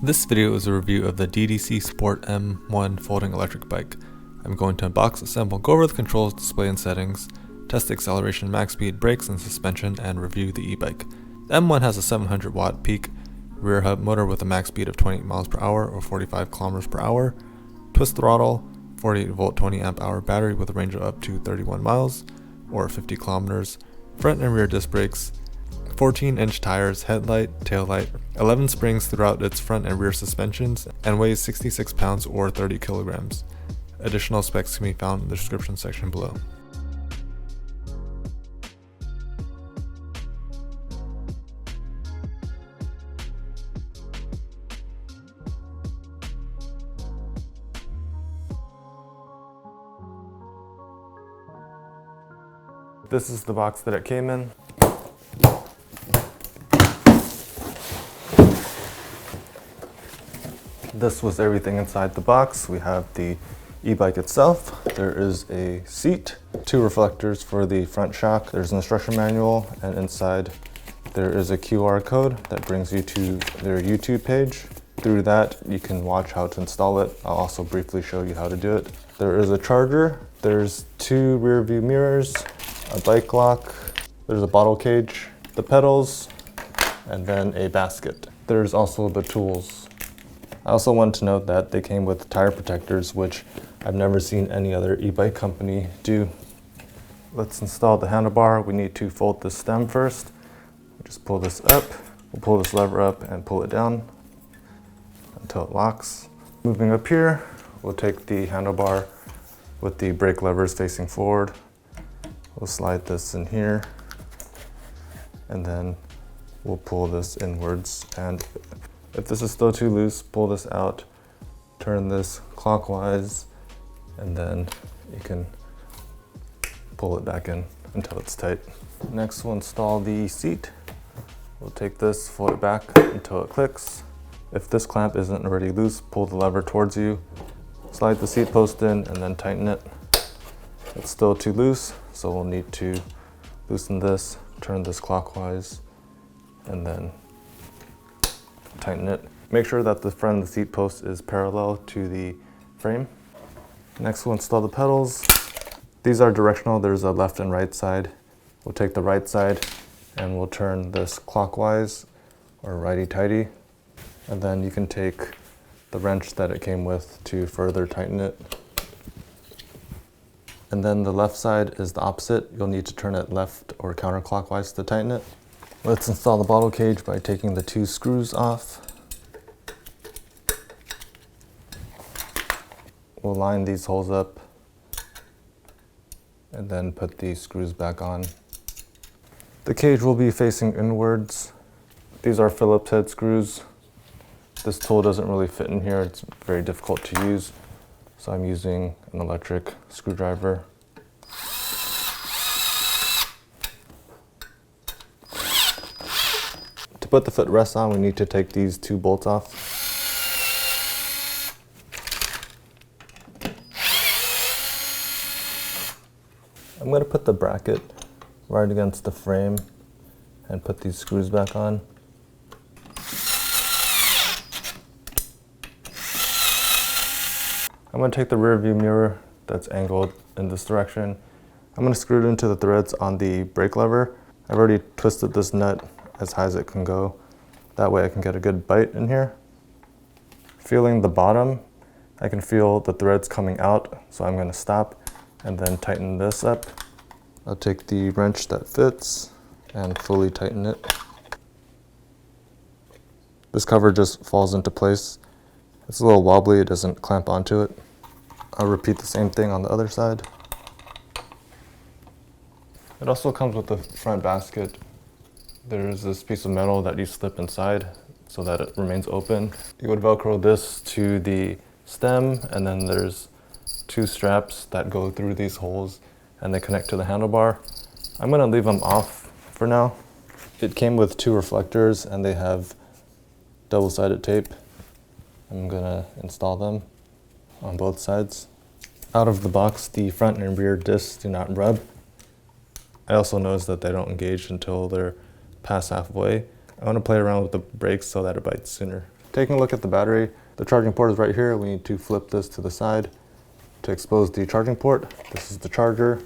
This video is a review of the DDC Sport M1 folding electric bike. I'm going to unbox, assemble, go over the controls, display and settings, test the acceleration, max speed, brakes and suspension, and review the e-bike. The M1 has a 700 watt peak rear hub motor with a max speed of 28 miles per hour or 45 kilometers per hour, twist throttle, 48 volt 20 amp hour battery with a range of up to 31 miles or 50 kilometers, front and rear disc brakes, 14-inch tires, headlight, taillight, 11 springs throughout its front and rear suspensions, and weighs 66 pounds or 30 kilograms. Additional specs can be found in the description section below. This is the box that it came in. This was everything inside the box. We have the e-bike itself. There is a seat, 2 reflectors for the front shock. There's an instruction manual, and inside there is a QR code that brings you to their YouTube page. Through that, you can watch how to install it. I'll also briefly show you how to do it. There is a charger. There's 2 rear view mirrors, a bike lock. There's a bottle cage, the pedals, and then a basket. There's also the tools. I also want to note that they came with tire protectors, which I've never seen any other e-bike company do. Let's install the handlebar. We need to fold the stem first. Just pull this up. We'll pull this lever up and pull it down until it locks. Moving up here, we'll take the handlebar with the brake levers facing forward. We'll slide this in here, and then we'll pull this inwards. And if this is still too loose, pull this out, turn this clockwise, and then you can pull it back in until it's tight. Next, we'll install the seat. We'll take this, fold it back until it clicks. If this clamp isn't already loose, pull the lever towards you, slide the seat post in, and then tighten it. It's still too loose, so we'll need to loosen this, turn this clockwise, and then tighten it. Make sure that the front of the seat post is parallel to the frame. Next, we'll install the pedals. These are directional. There's a left and right side. We'll take the right side and we'll turn this clockwise or righty-tighty. And then you can take the wrench that it came with to further tighten it. And then the left side is the opposite. You'll need to turn it left or counterclockwise to tighten it. Let's install the bottle cage by taking the 2 screws off. We'll line these holes up and then put these screws back on. The cage will be facing inwards. These are Phillips head screws. This tool doesn't really fit in here. It's very difficult to use, so I'm using an electric screwdriver. To put the footrest on, we need to take these 2 bolts off. I'm going to put the bracket right against the frame and put these screws back on. I'm going to take the rear view mirror that's angled in this direction. I'm going to screw it into the threads on the brake lever. I've already twisted this nut as high as it can go. That way I can get a good bite in here. Feeling the bottom, I can feel the threads coming out, so I'm going to stop and then tighten this up. I'll take the wrench that fits and fully tighten it. This cover just falls into place. It's a little wobbly, it doesn't clamp onto it. I'll repeat the same thing on the other side. It also comes with the front basket. There's this piece of metal that you slip inside so that it remains open. You would Velcro this to the stem, and then there's 2 straps that go through these holes and they connect to the handlebar. I'm going to leave them off for now. It came with 2 reflectors and they have double-sided tape. I'm going to install them on both sides. Out of the box, the front and rear discs do not rub. I also noticed that they don't engage until they're past halfway. I want to play around with the brakes so that it bites sooner. Taking a look at the battery, the charging port is right here. We need to flip this to the side to expose the charging port. This is the charger.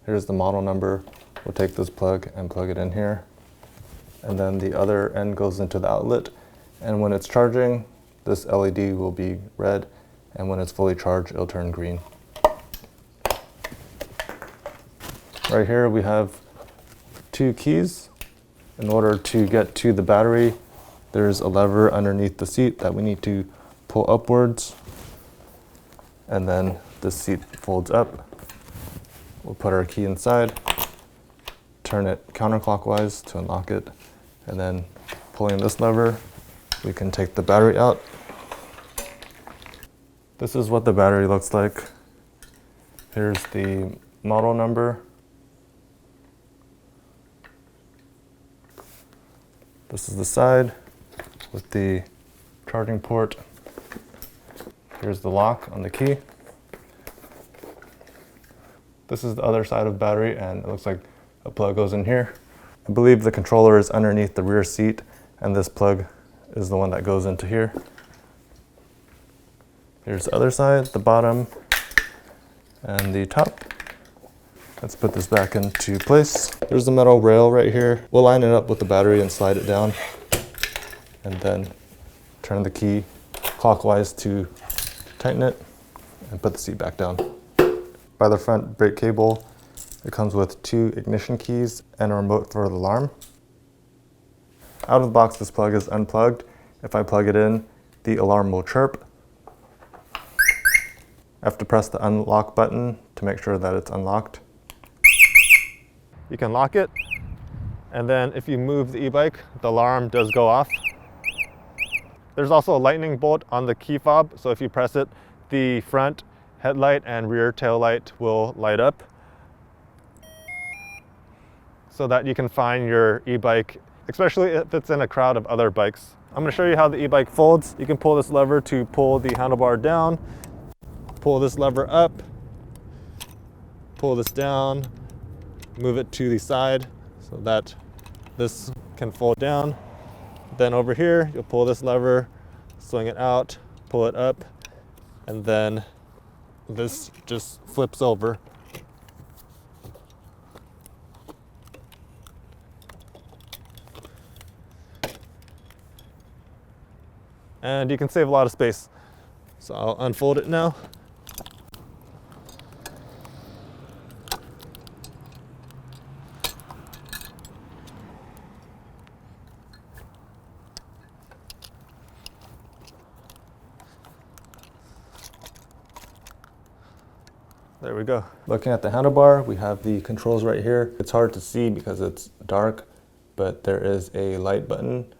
Here's the model number. We'll take this plug and plug it in here. And then the other end goes into the outlet. And when it's charging, this LED will be red. And when it's fully charged, it'll turn green. Right here we have 2 keys. In order to get to the battery, there's a lever underneath the seat that we need to pull upwards. And then this seat folds up. We'll put our key inside, turn it counterclockwise to unlock it, and then pulling this lever, we can take the battery out. This is what the battery looks like. Here's the model number. This is the side with the charging port. Here's the lock on the key. This is the other side of the battery, and it looks like a plug goes in here. I believe the controller is underneath the rear seat, and this plug is the one that goes into here. Here's the other side, the bottom, and the top. Let's put this back into place. There's the metal rail right here. We'll line it up with the battery and slide it down, and then turn the key clockwise to tighten it and put the seat back down. By the front brake cable, it comes with 2 ignition keys and a remote for the alarm. Out of the box, this plug is unplugged. If I plug it in, the alarm will chirp. I have to press the unlock button to make sure that it's unlocked. You can lock it, and then if you move the e-bike, the alarm does go off. There's also a lightning bolt on the key fob, so if you press it, the front headlight and rear tail light will light up so that you can find your e-bike, especially if it's in a crowd of other bikes. I'm going to show you how the e-bike folds. You can pull this lever to pull the handlebar down, pull this lever up, pull this down, move it to the side so that this can fold down. Then over here, you'll pull this lever, swing it out, pull it up, and then this just flips over. And you can save a lot of space. So I'll unfold it now. There we go. Looking at the handlebar, we have the controls right here. It's hard to see because it's dark, but there is a light button.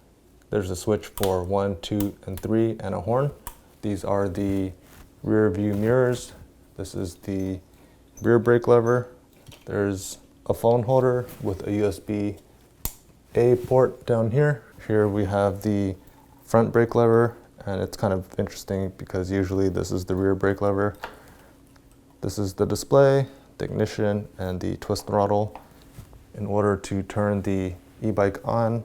There's a switch for 1, 2, and 3, and a horn. These are the rear view mirrors. This is the rear brake lever. There's a phone holder with a USB-A port down here. Here we have the front brake lever, and it's kind of interesting because usually this is the rear brake lever. This is the display, the ignition, and the twist throttle. In order to turn the e-bike on,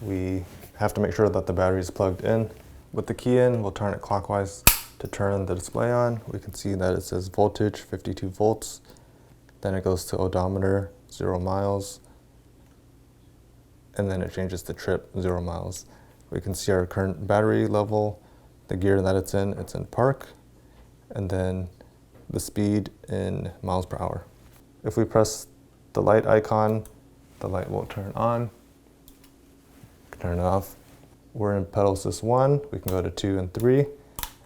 we have to make sure that the battery is plugged in. With the key in, we'll turn it clockwise to turn the display on. We can see that it says voltage, 52 volts. Then it goes to odometer, 0 miles. And then it changes to trip, 0 miles. We can see our current battery level, the gear that it's in park, and then the speed in miles per hour. If we press the light icon, the light will turn on. Turn it off. We're in pedal assist 1, we can go to 2 and 3,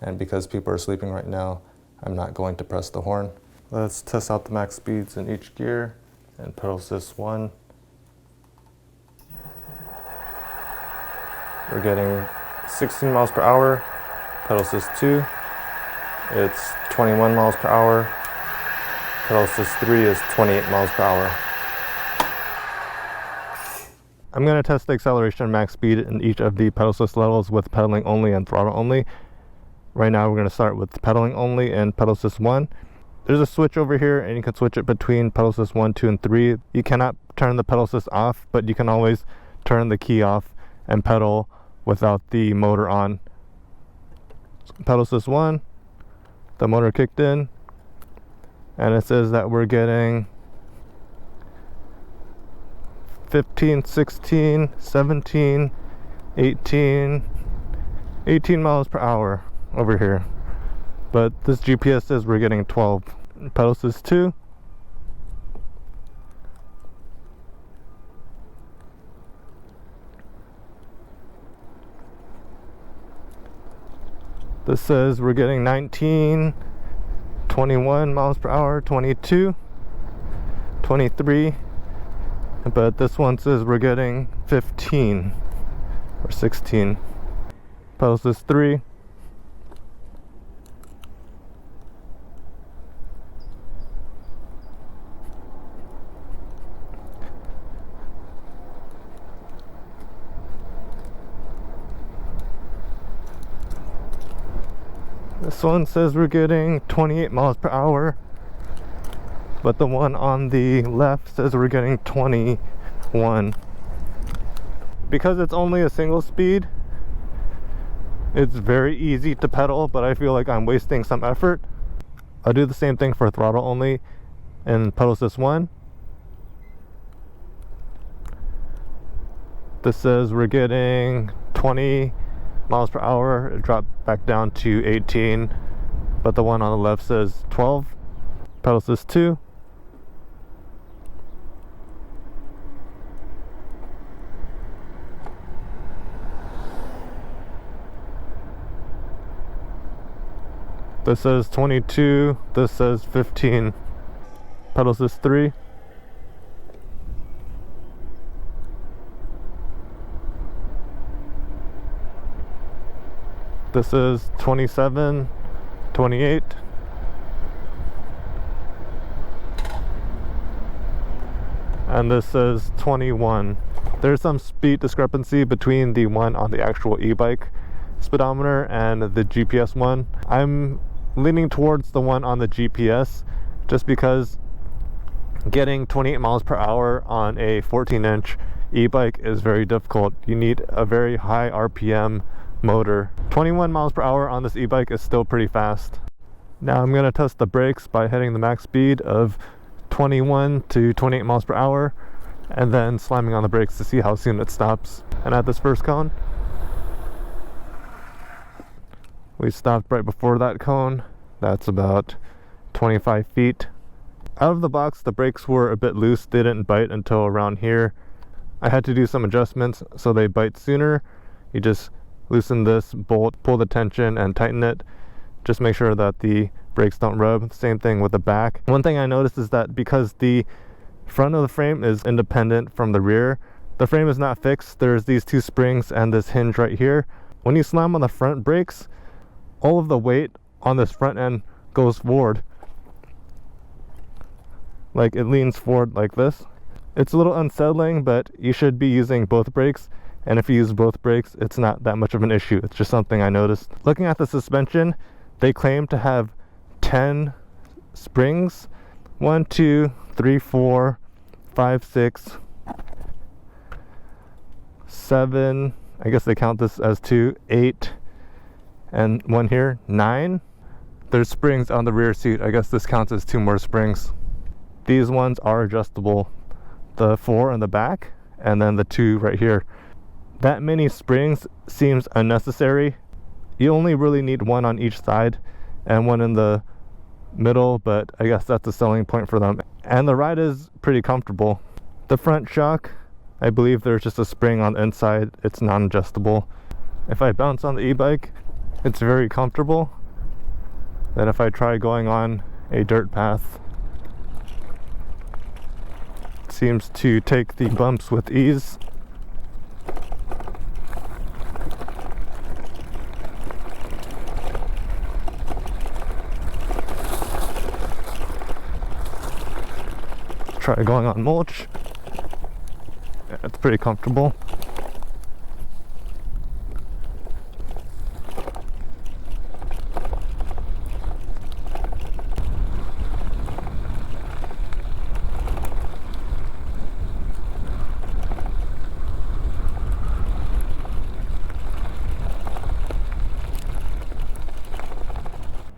and because people are sleeping right now, I'm not going to press the horn. Let's test out the max speeds in each gear, and pedal assist 1. We're getting 16 miles per hour. Pedal assist 2, it's 21 miles per hour. Pedal assist 3 is 28 miles per hour. I'm going to test the acceleration and max speed in each of the pedal assist levels with pedaling only and throttle only. Right now we're going to start with pedaling only and pedal assist 1. There's a switch over here and you can switch it between pedal assist 1, 2, and 3. You cannot turn the pedal assist off, but you can always turn the key off and pedal without the motor on. Pedal assist 1, the motor kicked in, and it says that we're getting 15, 16, 17, 18 miles per hour over here. But this GPS says we're getting 12. Pedal assist 2. This says we're getting 19, 21 miles per hour, 22, 23. But this one says we're getting 15 or 16. Pedal assist 3. This one says we're getting 28 miles per hour, but the one on the left says we're getting 21. Because it's only a single speed, it's very easy to pedal, but I feel like I'm wasting some effort. I'll do the same thing for throttle only in pedal assist 1. This says we're getting 20 miles per hour. It dropped back down to 18, but the one on the left says 12. Pedal assist 2. This says 22, this says 15. Pedal assist 3. This is 27, 28. And this is 21. There's some speed discrepancy between the one on the actual e-bike speedometer and the GPS one. I'm leaning towards the one on the GPS just because getting 28 miles per hour on a 14-inch e-bike is very difficult. You need a very high RPM motor. 21 miles per hour on this e-bike is still pretty fast. Now I'm going to test the brakes by hitting the max speed of 21 to 28 miles per hour and then slamming on the brakes to see how soon it stops. And at this first cone, we stopped right before that cone. That's about 25 feet. Out of the box, the brakes were a bit loose. They didn't bite until around here. I had to do some adjustments so they bite sooner. You just loosen this bolt, pull the tension and tighten it. Just make sure that the brakes don't rub. Same thing with the back. One thing I noticed is that because the front of the frame is independent from the rear, the frame is not fixed. There's these two springs and this hinge right here. When you slam on the front brakes, all of the weight on this front end goes forward. Like it leans forward like this. It's a little unsettling, but you should be using both brakes. And if you use both brakes, it's not that much of an issue. It's just something I noticed. Looking at the suspension, they claim to have 10 springs. 1, 2, 3, 4, 5, 6, 7. I guess they count this as 2, 8, and 1 here, 9. There's springs on the rear seat. I guess this counts as 2 more springs. These ones are adjustable. The 4 in the back, and then the 2 right here. That many springs seems unnecessary. You only really need 1 on each side and 1 in the middle, but I guess that's a selling point for them. And the ride is pretty comfortable. The front shock, I believe there's just a spring on the inside. It's non-adjustable. If I bounce on the e-bike, it's very comfortable. Then if I try going on a dirt path, it seems to take the bumps with ease. Try going on mulch. Yeah, it's pretty comfortable.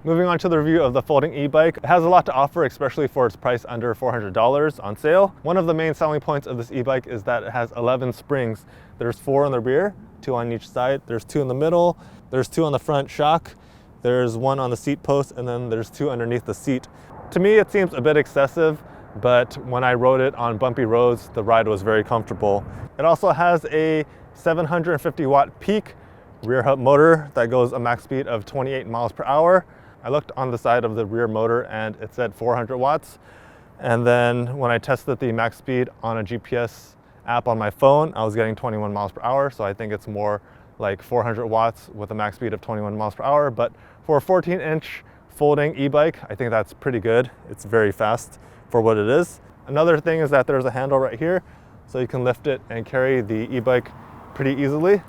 Moving on to the review of the folding e-bike, it has a lot to offer, especially for its price under $400 on sale. One of the main selling points of this e-bike is that it has 11 springs. There's 4 on the rear, 2 on each side, there's 2 in the middle, there's 2 on the front shock, there's 1 on the seat post, and then there's 2 underneath the seat. To me, it seems a bit excessive, but when I rode it on bumpy roads, the ride was very comfortable. It also has a 750 watt peak rear hub motor that goes a max speed of 28 miles per hour. I looked on the side of the rear motor and it said 400 watts. And then when I tested the max speed on a GPS app on my phone, I was getting 21 miles per hour. So I think it's more like 400 watts with a max speed of 21 miles per hour. But for a 14-inch folding e-bike, I think that's pretty good. It's very fast for what it is. Another thing is that there's a handle right here, so you can lift it and carry the e-bike pretty easily.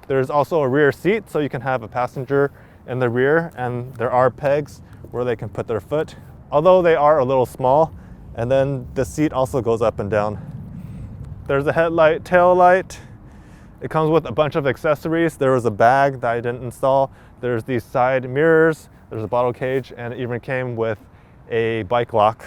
There's also a rear seat, so you can have a passenger in the rear, and there are pegs where they can put their foot, although they are a little small. And then the seat also goes up and down. There's a headlight, tail light. It comes with a bunch of accessories. There was a bag that I didn't install. There's these side mirrors, there's a bottle cage, and it even came with a bike lock.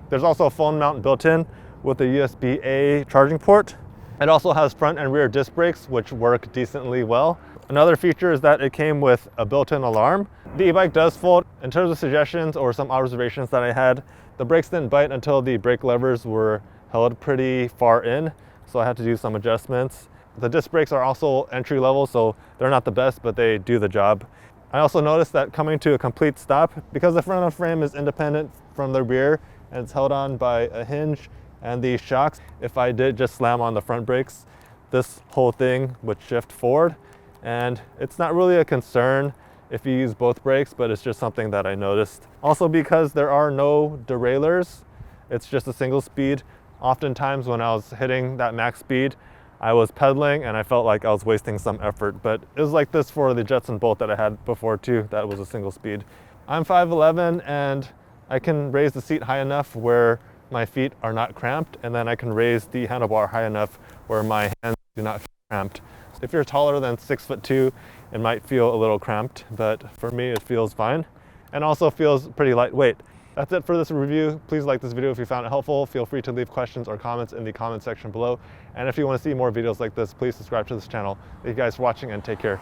There's also a phone mount built in with a USB-A charging port. It also has front and rear disc brakes, which work decently well. Another feature is that it came with a built-in alarm. The e-bike does fold. In terms of suggestions or some observations that I had, the brakes didn't bite until the brake levers were held pretty far in, so I had to do some adjustments. The disc brakes are also entry level, so they're not the best, but they do the job. I also noticed that coming to a complete stop, because the front of frame is independent from the rear and it's held on by a hinge and the shocks, if I did just slam on the front brakes, this whole thing would shift forward. And it's not really a concern if you use both brakes, but it's just something that I noticed. Also, because there are no derailleurs, it's just a single speed. Oftentimes when I was hitting that max speed, I was pedaling and I felt like I was wasting some effort, but it was like this for the Jetson Bolt that I had before too, that was a single speed. I'm 5'11" and I can raise the seat high enough where my feet are not cramped, and then I can raise the handlebar high enough where my hands do not feel cramped. If you're taller than 6'2", it might feel a little cramped, but for me it feels fine and also feels pretty lightweight. That's it for this review. Please like this video if you found it helpful. Feel free to leave questions or comments in the comment section below. And if you want to see more videos like this, please subscribe to this channel. Thank you guys for watching and take care.